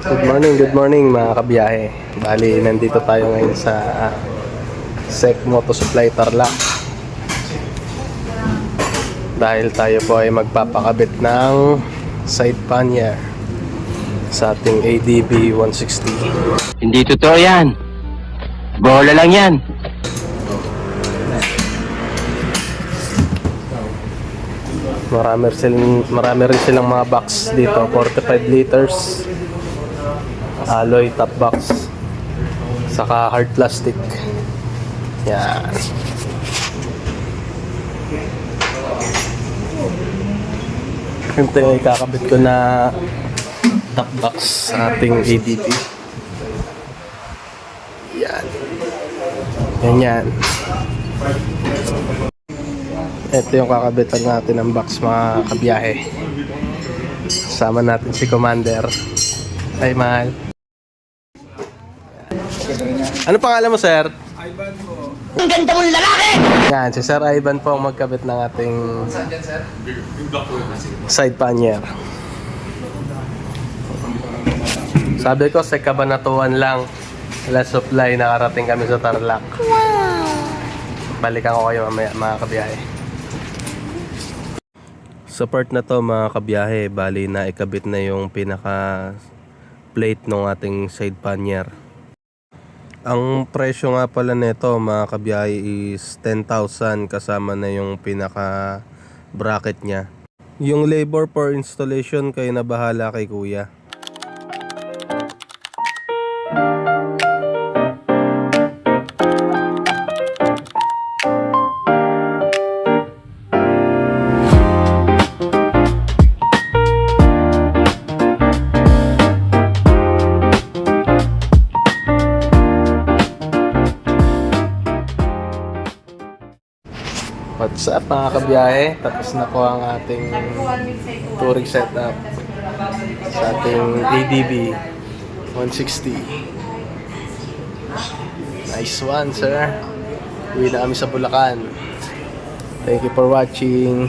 Good morning mga kabiyahe. Bali, nandito tayo ngayon sa SEC Moto Supply Tarlac. Dahil tayo po ay magpapakabit ng side pannier sa ating ADB 160. Hindi totoo yan. Bola lang yan. Marami rin silang mga box dito, 45 liters. Alloy top box. Saka hard plastic. Yan. Ito yung ikakabit ko na top box sa ating ADB. Yan. Ganyan. Ito yung kakabitan natin ng box mga kabiyahe. Kasama natin si Commander. Ay, mahal. Ano pangalan mo, sir? Ivan po. Ang ganda mong lalaki! Yan, si Sir Ivan po ang magkabit ng ating side pannier. Sabi ko, sa Cabanatuan lang, last supply, nakarating kami sa Tarlac. Wow! Balikan ko kayo mamaya, mga kabiyahe. Sa part na to, mga kabiyahe, bali na ikabit na yung pinaka plate ng ating side pannier. Ang presyo nga pala nito mga kabiyahe is 10,000 kasama na yung pinaka bracket niya. Yung labor for installation kayo na bahala kay kuya. What's up mga kabiyahe? Tapos na po ang ating touring setup sa ating ADB 160. Nice one, sir. Uwi na kami sa Bulacan. Thank you for watching.